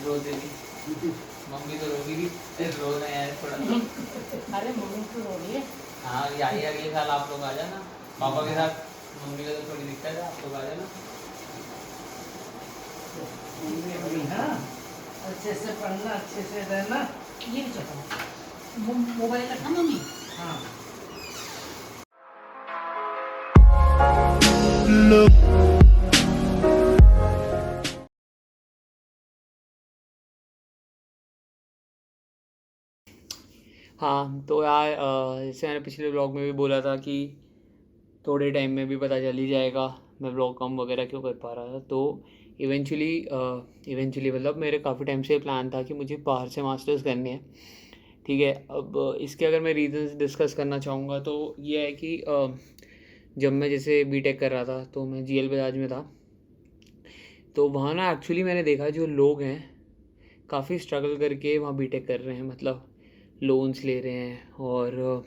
रो देगी, मम्मी तो रोगी भी, रो रहे हैं थोड़ा। अरे मम्मी तो रो रही है। हाँ यही अगले साल आप लोग आ जाना पापा के साथ, मम्मी को तो थोड़ी दिक्कत है, आप लोग आ जाना। हाँ, अच्छे से पढ़ना, अच्छे से रहना। ये भी चलो मोबाइल रखा मम्मी। हाँ हाँ तो यार जैसे मैंने पिछले ब्लॉग में भी बोला था कि थोड़े टाइम में भी पता चल ही जाएगा मैं ब्लॉग कम वगैरह क्यों कर पा रहा था। तो इवेंचुअली मतलब मेरे काफ़ी टाइम से प्लान था कि मुझे बाहर से मास्टर्स करनी है। ठीक है, अब इसके अगर मैं रीजंस डिस्कस करना चाहूँगा तो ये है कि जब मैं जैसे बीटेक कर रहा था तो मैं जीएल बजाज में था। तो वहाँ ना एक्चुअली मैंने देखा जो लोग हैं काफ़ी स्ट्रगल करके वहाँ बीटेक कर रहे हैं, मतलब लोन्स ले रहे हैं और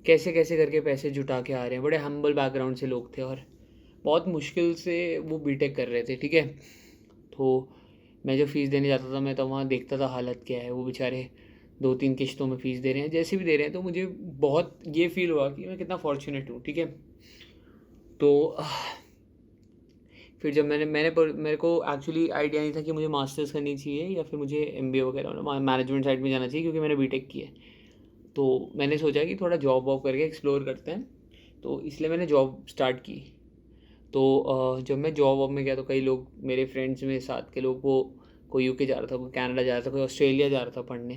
कैसे कैसे करके पैसे जुटा के आ रहे हैं। बड़े हम्बल बैकग्राउंड से लोग थे और बहुत मुश्किल से वो बीटेक कर रहे थे। ठीक है, तो मैं जब फ़ीस देने जाता था मैं तो वहाँ देखता था हालत क्या है। वो बेचारे 2-3 किश्तों में फ़ीस दे रहे हैं, जैसे भी दे रहे हैं। तो मुझे बहुत ये फील हुआ कि मैं कितना फॉर्चुनेट हूँ। ठीक है, तो फिर जब मेरे को एक्चुअली आइडिया नहीं था कि मुझे मास्टर्स करनी चाहिए या फिर मुझे एमबीए वगैरह मैनेजमेंट साइड में जाना चाहिए, क्योंकि मैंने बीटेक की है। तो मैंने सोचा कि थोड़ा जॉब वॉब करके एक्सप्लोर करते हैं, तो इसलिए मैंने जॉब स्टार्ट की। तो जब मैं जॉब वॉब में गया तो कई लोग मेरे फ्रेंड्स में साथ के लोग, वो कोई यूके जा रहा था, कोई कनाडा जा रहा था, कोई ऑस्ट्रेलिया जा रहा था पढ़ने।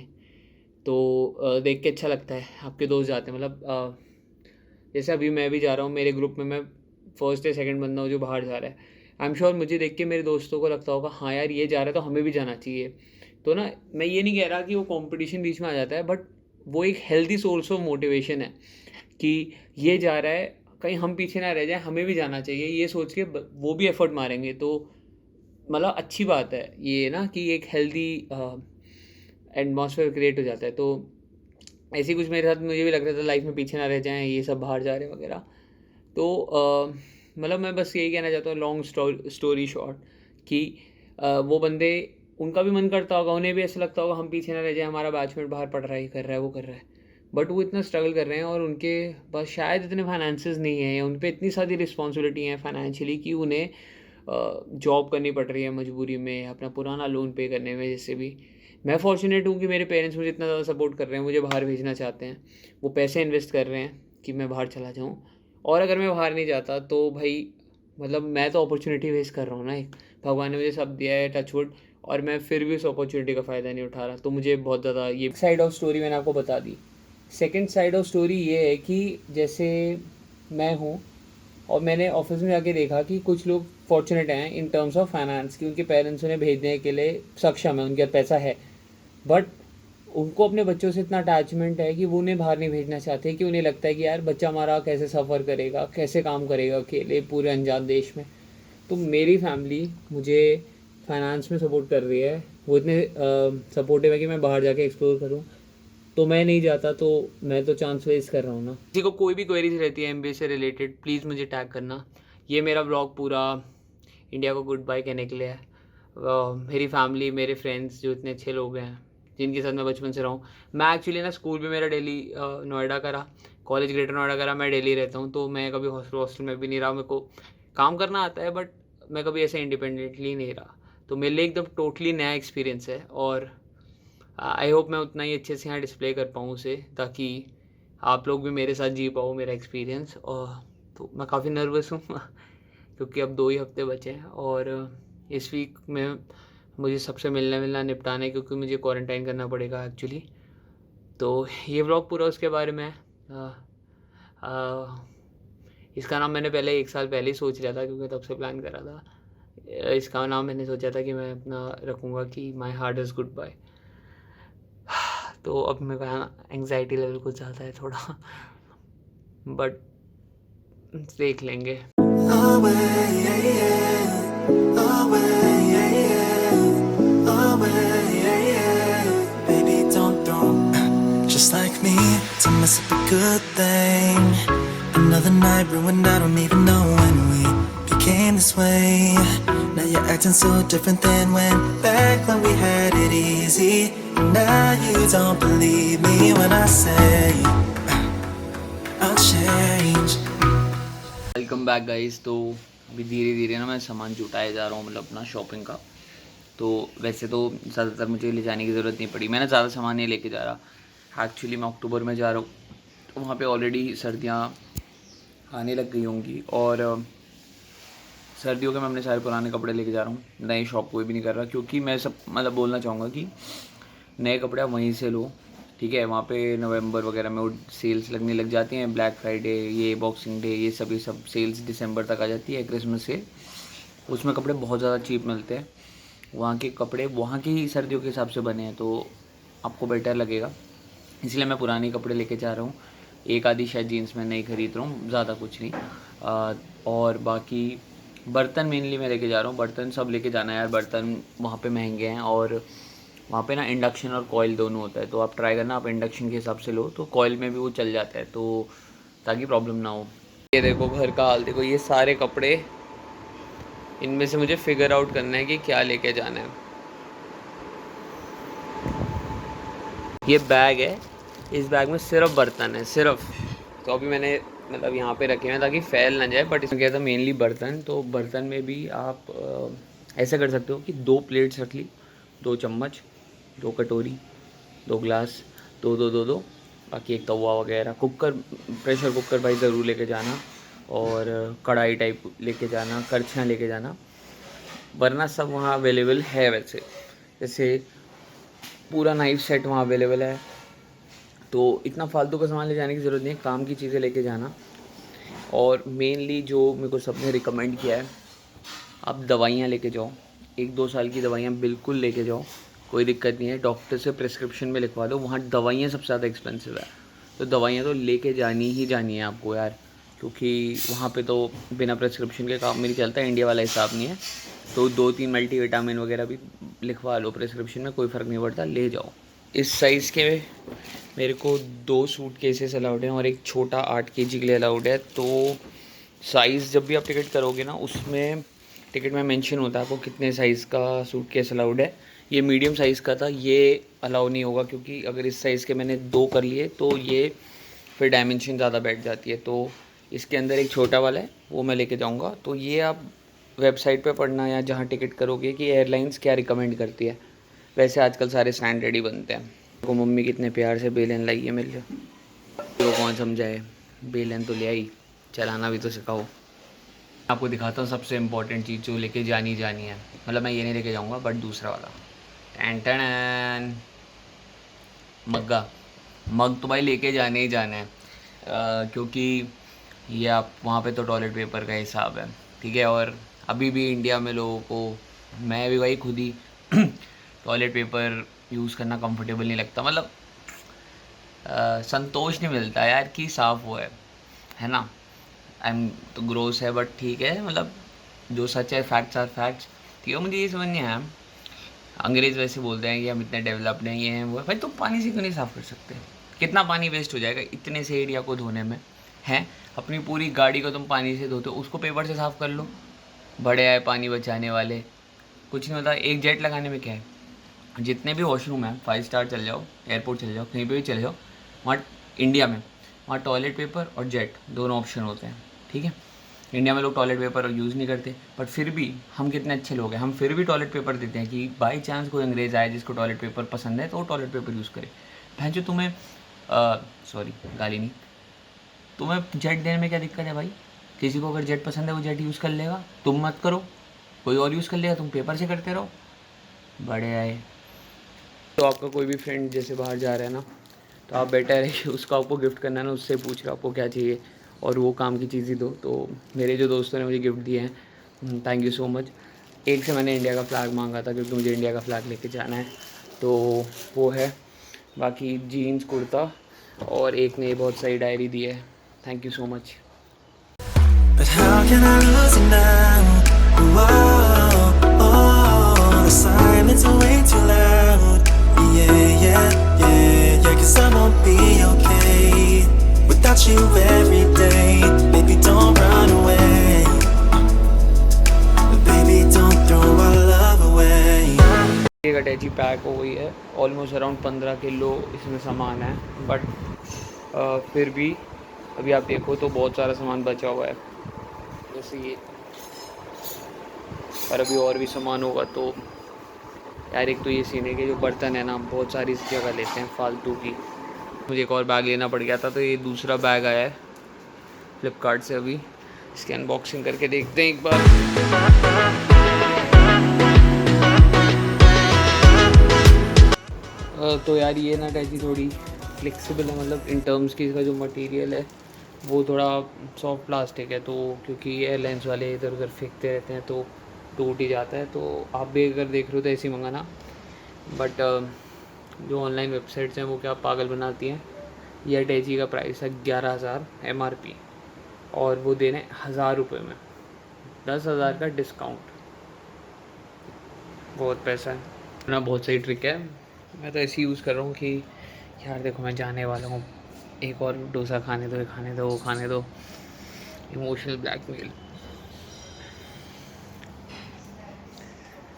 तो देख के अच्छा लगता है आपके दोस्त जाते हैं। मतलब जैसे अभी मैं भी जा रहा हूँ, मेरे ग्रुप में मैं फर्स्ट या सेकंड बंदा हूँ जो बाहर जा रहा है। आई एम श्योर मुझे देख के मेरे दोस्तों को लगता होगा हाँ यार ये जा रहा है तो हमें भी जाना चाहिए। तो ना मैं ये नहीं कह रहा कि वो कंपटीशन बीच में आ जाता है, बट वो एक हेल्दी सोर्स ऑफ मोटिवेशन है कि ये जा रहा है, कहीं हम पीछे ना रह जाए, हमें भी जाना चाहिए। ये सोच के वो भी एफर्ट मारेंगे, तो मतलब अच्छी बात है ये ना कि एक हेल्दी एटमॉस्फेयर क्रिएट हो जाता है। तो ऐसे कुछ मेरे साथ मुझे भी लग रहा था लाइफ में पीछे ना रह जाएं ये सब बाहर जा रहे हैं वगैरह। तो मतलब मैं बस यही कहना चाहता हूँ लॉन्ग स्टोरी शॉर्ट कि वो बंदे, उनका भी मन करता होगा, उन्हें भी ऐसा लगता होगा हम पीछे ना रह जाए, हमारा बैचमेट बाहर पढ़ रहा है, कर रहा है, वो कर रहा है, बट वो इतना स्ट्रगल कर रहे हैं और उनके पास शायद इतने फाइनेंसेस नहीं हैं या उन पर इतनी सारी रिस्पॉन्सिबिलिटी हैं फाइनेंशियली कि उन्हें जॉब करनी पड़ रही है मजबूरी में, अपना पुराना लोन पे करने में। जैसे भी मैं फॉर्चुनेट हूँ कि मेरे पेरेंट्स मुझे इतना ज़्यादा सपोर्ट कर रहे हैं, मुझे बाहर भेजना चाहते हैं, वो पैसे इन्वेस्ट कर रहे हैं कि मैं बाहर चला जाऊँ। और अगर मैं बाहर नहीं जाता तो भाई मतलब मैं तो अपॉर्चुनिटी वेस्ट कर रहा हूँ ना, एक भगवान ने मुझे सब दिया है टचवुड, और मैं फिर भी उस अपॉर्चुनिटी का फ़ायदा नहीं उठा रहा। तो मुझे बहुत ज़्यादा ये साइड ऑफ स्टोरी मैंने आपको बता दी। सेकंड साइड ऑफ स्टोरी ये है कि जैसे मैं हूँ और मैंने ऑफिस में जाके देखा कि कुछ लोग फॉर्चुनेट हैं इन टर्म्स ऑफ फाइनेंस कि उनके पेरेंट्स उन्हें भेजने के लिए सक्षम है, उनके पास पैसा है, बट उनको अपने बच्चों से इतना अटैचमेंट है कि वो उन्हें बाहर नहीं भेजना चाहते, कि उन्हें लगता है कि यार बच्चा हमारा कैसे सफ़र करेगा, कैसे काम करेगा अकेले पूरे अनजान देश में। तो मेरी फैमिली मुझे फाइनेंस में सपोर्ट कर रही है, वो इतने सपोर्टिव है कि मैं बाहर जाके एक्सप्लोर करूँ। तो मैं नहीं जाता तो मैं तो चांस वेस्ट कर रहा हूँ ना। किसी को कोई भी क्वेरीज रहती है एमबीए से रिलेटेड प्लीज़ मुझे टैग करना। ये मेरा ब्लॉग पूरा इंडिया को गुड बाय कहने के लिए है। मेरी फैमिली, मेरे फ्रेंड्स जो इतने अच्छे लोग हैं जिनके साथ मैं बचपन से रहा हूँ। मैं एक्चुअली ना स्कूल भी मेरा दिल्ली नोएडा करा, कॉलेज ग्रेटर नोएडा करा, मैं दिल्ली रहता हूँ। तो मैं कभी हॉस्टल में भी नहीं रहा, मेरे को काम करना आता है बट मैं कभी ऐसे इंडिपेंडेंटली नहीं रहा। तो मेरे लिए एकदम टोटली नया एक्सपीरियंस है और आई होप मैं उतना ही अच्छे से यहाँ डिस्प्ले कर पाऊँ उसे, ताकि आप लोग भी मेरे साथ जी पाओ मेरा एक्सपीरियंस। और तो मैं काफ़ी नर्वस हूँ क्योंकि अब 2 ही हफ्ते बचे हैं और इस वीक में मुझे सबसे मिलना निपटाना है, क्योंकि मुझे क्वारंटाइन करना पड़ेगा एक्चुअली। तो ये व्लॉग पूरा उसके बारे में है। इसका नाम मैंने पहले 1 साल पहले ही सोच लिया था, क्योंकि तब से प्लान कर रहा था। इसका नाम मैंने सोचा था कि मैं अपना रखूँगा कि my heart is good bye. तो अब मेरे को एंग्जाइटी लेवल कुछ ज़्यादा है थोड़ा, बट देख लेंगे। Just like me, to mess up a good thing. Another night ruined, I don't even know when we became became this way. Now you're acting so different than back when we had it easy. And now you don't believe me when I say I'll change. Welcome back guys. तो अभी धीरे धीरे ना मैं सामान जुटाए जा रहा हूँ, मतलब अपना शॉपिंग का। तो वैसे तो ज़्यादातर मुझे ले जाने की ज़रूरत नहीं पड़ी, मैंने ज़्यादा सामान नहीं लेके जा रहा। एक्चुअली मैं अक्टूबर में जा रहा हूँ, तो वहाँ पे ऑलरेडी सर्दियाँ आने लग गई होंगी और सर्दियों के मैं अपने सारे पुराने कपड़े लेके जा रहा हूँ। नई शॉप कोई भी नहीं कर रहा, क्योंकि मैं सब मतलब बोलना चाहूँगा कि नए कपड़े आप वहीं से लो, ठीक है। वहाँ पे नवंबर वगैरह में वो सेल्स लगने लग जाती हैं, ब्लैक फ्राइडे, ये बॉक्सिंग डे, ये सब सेल्स दिसंबर तक आ जाती है, क्रिसमस सेल। उसमें कपड़े बहुत ज़्यादा चीप मिलते हैं। वहाँ के कपड़े वहाँ की ही सर्दियों के हिसाब से बने हैं, तो आपको बेटर लगेगा। इसलिए मैं पुराने कपड़े लेके जा रहा हूँ। एक आधी शायद जीन्स में नहीं खरीद रहा हूँ, ज़्यादा कुछ नहीं। और बाकी बर्तन मेनली मैं लेके जा रहा हूँ। बर्तन सब लेके जाना है यार, बर्तन वहाँ पे महंगे हैं और वहाँ पे ना इंडक्शन और कॉयल दोनों होता है। तो आप ट्राई करना, आप इंडक्शन के हिसाब से लो तो कॉयल में भी वो चल जाता है, तो ताकि प्रॉब्लम ना हो। ये देखो घर का हाल देखो, ये सारे कपड़े, इनमें से मुझे फिगर आउट करना है कि क्या लेके जाना है। ये बैग है, इस बैग में सिर्फ बर्तन है, सिर्फ। तो अभी मैंने मतलब यहाँ पे रखे हैं ताकि फैल ना जाए, बट इसमें क्या था मेनली बर्तन। तो बर्तन में भी आप ऐसा कर सकते हो कि 2 प्लेट्स रख ली, 2 चम्मच, 2 कटोरी, 2 ग्लास, दो, बाकी एक तवा वगैरह, कुकर, प्रेशर कुकर भाई ज़रूर लेके जाना, और कढ़ाई टाइप लेके जाना, करछियाँ लेके जाना, वरना सब वहाँ अवेलेबल है। वैसे जैसे पूरा नाइफ सेट वहाँ अवेलेबल है, तो इतना फालतू का सामान ले जाने की ज़रूरत नहीं है, काम की चीज़ें लेके जाना। और मेनली जो मेरे को सबने रिकमेंड किया है, आप दवाइयाँ लेके जाओ, 1-2 साल की दवाइयाँ बिल्कुल लेके जाओ, कोई दिक्कत नहीं है। डॉक्टर से प्रिस्क्रिप्शन में लिखवा दो, वहाँ दवाइयाँ सबसे ज़्यादा एक्सपेंसिव है, तो दवाइयाँ तो लेके जानी ही जानी है आपको यार, क्योंकि वहाँ पे तो बिना प्रिस्क्रिप्शन के काम नहीं चलता, इंडिया वाला हिसाब नहीं है। तो 2-3 मल्टीविटामिन वगैरह भी लिखवा लो प्रिस्क्रिप्शन में, कोई फ़र्क नहीं पड़ता, ले जाओ। इस साइज़ के मेरे को 2 सूटकेसेस अलाउड हैं और एक छोटा 8 kg के लिए अलाउड है। तो साइज़ जब भी आप टिकट करोगे ना, उसमें टिकट में मेंशन होता है आपको कितने साइज़ का सूटकेस अलाउड है। ये मीडियम साइज़ का था, ये अलाउ नहीं होगा, क्योंकि अगर इस साइज़ के मैंने 2 कर लिए तो ये फिर डायमेंशन ज़्यादा बैठ जाती है। तो इसके अंदर एक छोटा वाला है, वो मैं लेके जाऊँगा। तो ये आप वेबसाइट पे पढ़ना या जहाँ टिकट करोगे कि एयरलाइंस क्या रिकमेंड करती है। वैसे आजकल सारे स्टैंडर्ड ही बनते हैं। तो मम्मी कितने प्यार से बेलन लाई है मेरे लिए, तो कौन समझाए, बेलन तो ले आई, चलाना भी तो सिखाओ। आपको दिखाता हूँ सबसे इम्पोर्टेंट चीज़ जो लेके जानी है, मतलब मैं ये नहीं लेके जाऊँगा, बट दूसरा वाला टैन मग तो भाई लेके जाने ही जाना है, क्योंकि ये आप वहाँ पे तो टॉयलेट पेपर का हिसाब है, ठीक है। और अभी भी इंडिया में लोगों को, मैं भी भाई खुद ही टॉयलेट पेपर यूज़ करना कंफर्टेबल नहीं लगता, मतलब संतोष नहीं मिलता यार कि साफ़ वो है ना। तो ग्रोस है, बट ठीक है, मतलब जो सच है, फैक्ट्स आर फैक्ट्स, ठीक है। मुझे ये समझ नहीं आया, अंग्रेज़ वैसे बोलते हैं कि हम इतने डेवलप्ड हैं, ये हैं वो है। भाई तुम पानी से क्यों नहीं साफ़ कर सकते? कितना पानी वेस्ट हो जाएगा इतने से एरिया को धोने में, हैं? अपनी पूरी गाड़ी को तुम पानी से धोते हो, उसको पेपर से साफ़ कर लो। बड़े आए पानी बचाने वाले, कुछ नहीं होता। एक जेट लगाने में क्या है, जितने भी वॉशरूम हैं, 5 स्टार चल जाओ, एयरपोर्ट चले जाओ, कहीं पे भी चले जाओ, वहाँ इंडिया में वहाँ टॉयलेट पेपर और जेट दोनों ऑप्शन होते हैं, ठीक है। इंडिया में लोग टॉयलेट पेपर यूज़ नहीं करते, बट फिर भी हम कितने अच्छे लोग हैं, हम फिर भी टॉयलेट पेपर देते हैं कि बाई चांस कोई अंग्रेज़ आए जिसको टॉयलेट पेपर पसंद है तो वो टॉयलेट पेपर यूज़ करे। भाई जो तुम्हें सॉरी गाली नहीं, तुम्हें जेट देने में क्या दिक्कत है भाई? किसी को अगर जेट पसंद है वो जेट यूज़ कर लेगा, तुम मत करो, कोई और यूज़ कर लेगा, तुम पेपर से करते रहो, बड़े आए। तो आपका कोई भी फ्रेंड जैसे बाहर जा रहा है ना, तो आप बेटर है कि उसको आपको गिफ्ट करना है ना, उससे पूछ रहा आपको क्या चाहिए और वो काम की चीज़ ही दो। तो मेरे जो दोस्तों ने मुझे गिफ्ट दिए हैं, थैंक यू सो मच। एक से मैंने इंडिया का फ्लैग मांगा था, क्योंकि मुझे इंडिया का फ्लैग लेके जाना है, तो वो है। बाकी जीन्स, कुर्ता, और एक ने बहुत सही डायरी दी है, thank you so much. But how can I lose it now? Oh, the silence is way too loud. Yeah, 'cause I won't be okay without you every day. Baby, don't run away. एक अटैची pack हो गई है, almost around 15 kilo इसमें सामान है, but फिर भी अभी आप देखो तो बहुत सारा सामान बचा हुआ है जैसे ये, और अभी और भी सामान होगा। तो यार एक तो ये सीन है कि जो बर्तन है ना बहुत सारी इस जगह लेते हैं फालतू की। मुझे एक और बैग लेना पड़ गया था, तो ये दूसरा बैग आया है फ्लिपकार्ट से, अभी इसकी अनबॉक्सिंग करके देखते हैं एक बार। तो यार ये ना अटैची थोड़ी फ्लेक्सिबल है, मतलब इन टर्म्स की इसका जो मटेरियल है वो थोड़ा सॉफ्ट प्लास्टिक है, तो क्योंकि ये लेंस वाले इधर उधर फेंकते रहते हैं तो टूट ही जाता है। तो आप भी अगर देख रहे हो तो ऐसे ही मंगाना, बट जो ऑनलाइन वेबसाइट्स हैं वो क्या पागल बनाती हैं। ये अटैची का प्राइस है 11,000 MRP, और वो दे रहे हैं 1,000 रुपये में, 10,000 का डिस्काउंट, बहुत पैसा है ना। बहुत सही ट्रिक है, मैं तो ऐसे यूज़ कर रहा हूँ कि यार देखो मैं जाने वाला हूँ, एक और डोसा खाने दो, खाने दो, खाने दो, इमोशनल ब्लैकमेल।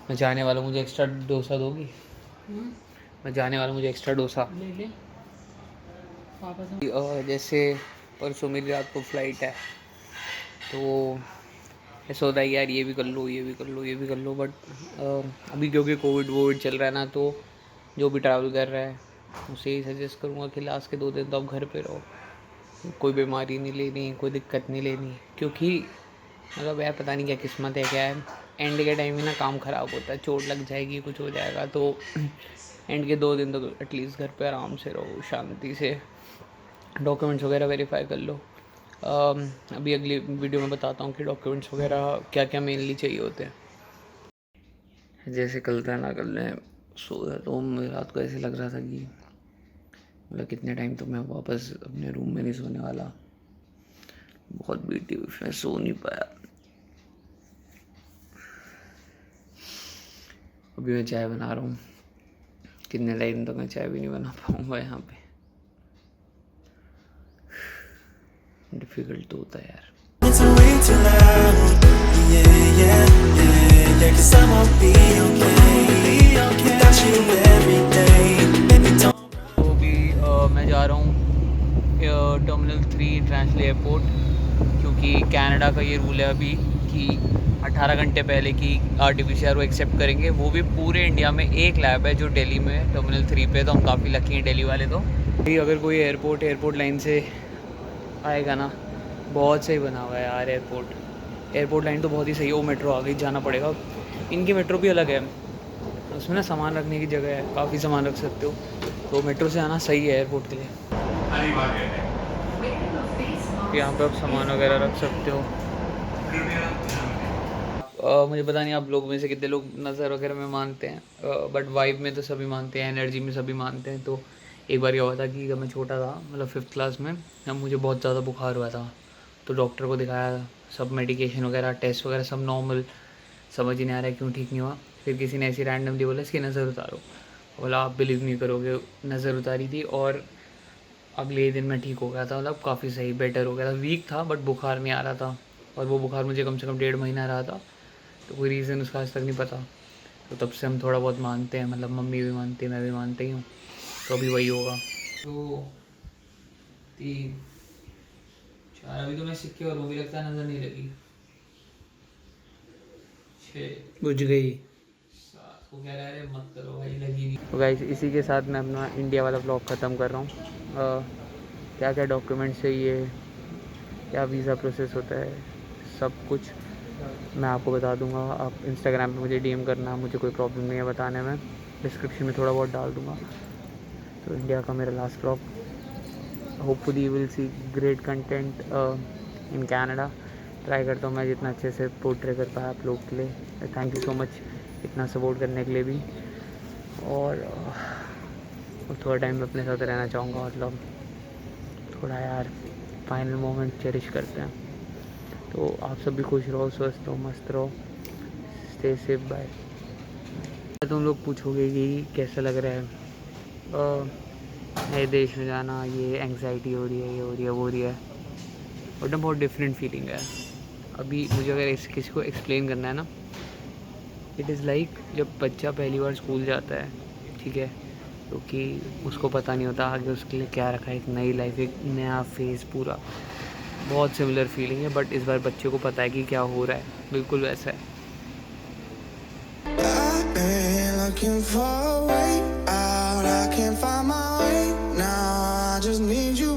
मैं जाने वाला हूँ, मुझे एक्स्ट्रा डोसा दोगी? मैं जाने वाला हूँ, मुझे एक्स्ट्रा डोसा ले ले वापस। जैसे परसों मेरी रात को फ्लाइट है, तो ऐसा होता है यार ये भी कर लो, ये भी कर लो, ये भी कर लो, बट अभी क्योंकि कोविड चल रहा है ना, तो जो भी ट्रैवल कर रहा है उसे ही सजेस्ट करूँगा कि लास्ट के 2 दिन तो आप घर पे रहो, कोई बीमारी नहीं लेनी, कोई दिक्कत नहीं लेनी, क्योंकि मतलब यार पता नहीं क्या किस्मत है क्या है, एंड के टाइम में ना काम ख़राब होता है, चोट लग जाएगी, कुछ हो जाएगा, तो एंड के 2 दिन तो एटलीस्ट घर पे आराम से रहो, शांति से डॉक्यूमेंट्स वगैरह वेरीफाई कर लो। अभी अगली वीडियो में बताता हूँ कि डॉक्यूमेंट्स वगैरह क्या क्या मेनली चाहिए होते हैं। जैसे कल था ना, कल मैं सोया तो मुझे रात को ऐसे लग रहा था कि मतलब कितने टाइम तो मैं वापस अपने रूम में नहीं सोने वाला, बहुत बीटी हुई, मैं सो नहीं पाया। अभी मैं चाय बना रहा हूँ, कितने टाइम तक मैं चाय भी नहीं बना पाऊँगा यहाँ पे, डिफ़िकल्ट तो होता है यार। It's way too loud. Yeah, yeah, yeah, yeah. 'Cause I won't be okay without you every day. Baby, don't. तो अभी मैं जा रहा हूँ टर्मिनल 3 इंटरनेशनल एयरपोर्ट, क्योंकि कनाडा का ये रूल है अभी कि 18 घंटे पहले की RT-PCR वो एक्सेप्ट करेंगे। वो भी पूरे इंडिया में एक लैब है जो दिल्ली में है, टर्मिनल 3 पे, तो हम काफ़ी लकी हैं दिल्ली वाले। तो अगर कोई एयरपोर्ट लाइन से आएगा ना, बहुत सही बना हुआ है यार एयरपोर्ट लाइन तो बहुत ही सही है। वो मेट्रो आ गई, जाना पड़ेगा। इनकी मेट्रो भी अलग है, उसमें ना सामान रखने की जगह है, काफ़ी सामान रख सकते हो, तो मेट्रो से आना सही है एयरपोर्ट के लिए। यहाँ पे आप सामान वगैरह रख सकते हो। मुझे पता नहीं आप लोगों में से कितने लोग नज़र वगैरह में मानते हैं, बट वाइब में तो सभी मानते हैं, एनर्जी में सभी मानते हैं। तो एक बार क्या हुआ था कि जब मैं छोटा था, मतलब 5th क्लास में, जब मुझे बहुत ज़्यादा बुखार हुआ था, तो डॉक्टर को दिखाया, सब मेडिकेशन वगैरह टेस्ट वगैरह सब नॉर्मल, समझ ही नहीं आ रहा है क्यों ठीक नहीं हुआ। फिर किसी ने ऐसी रैंडमली बोला इसकी नज़र उतारो, बोला आप बिलीव नहीं करोगे, नज़र उतारी थी और अगले दिन मैं ठीक हो गया था, मतलब काफ़ी सही, बेटर हो गया था। वीक था बट बुखार नहीं आ रहा था, और वो बुखार मुझे कम से कम 1.5 महीना रहा था, तो कोई रीज़न उसका आज तक नहीं पता। तो तब से हम थोड़ा बहुत मानते हैं, मतलब मम्मी भी मानती है, मैं भी मानती हूँ, तो अभी वही होगा। 2 3 4, अभी तो मैं सिक्के और वो भी लगता है नज़र नहीं लगी। 6 बुझ गई, 7 को क्या कह रहे मत करो भाई, लगी नहीं। तो गाइस इसी के साथ मैं अपना इंडिया वाला ब्लॉग ख़त्म कर रहा हूँ। क्या क्या डॉक्यूमेंट्स चाहिए, क्या वीज़ा प्रोसेस होता है, सब कुछ मैं आपको बता दूंगा। आप इंस्टाग्राम पे मुझे DM करना, मुझे कोई प्रॉब्लम नहीं है बताने में, डिस्क्रिप्शन में थोड़ा बहुत डाल दूंगा। तो इंडिया का मेरा last blog, hopefully you will see great content in Canada. Try करता हूँ मैं जितना अच्छे से पोर्ट्रे कर पाया आप लोग के लिए। थैंक यू सो मच इतना सपोर्ट करने के लिए भी, और थोड़ा टाइम में अपने साथ रहना चाहूँगा, मतलब थोड़ा यार फाइनल मोमेंट चेरिश करते हैं। तो आप सब भी खुश रहो, स्वस्थ रहो, मस्त रहो, स्टे सेफ, बाय। तुम लोग पूछोगे कि कैसा लग रहा है नए देश में जाना, ये एंग्जाइटी हो रही है, ये हो रही है, वो हो रही है, बट ना बहुत डिफरेंट फीलिंग है। अभी मुझे अगर किसी को एक्सप्लेन करना है ना, इट इज़ लाइक जब बच्चा पहली बार स्कूल जाता है, ठीक है, क्योंकि उसको पता नहीं होता आगे उसके लिए क्या रखा है, एक नई लाइफ, एक नया फेज़ पूरा। बहुत सिमिलर फीलिंग है, बट इस बार बच्चे को पता है कि क्या हो रहा है, बिल्कुल वैसा है। I've been looking for a way out. I can't find my way now. I just need you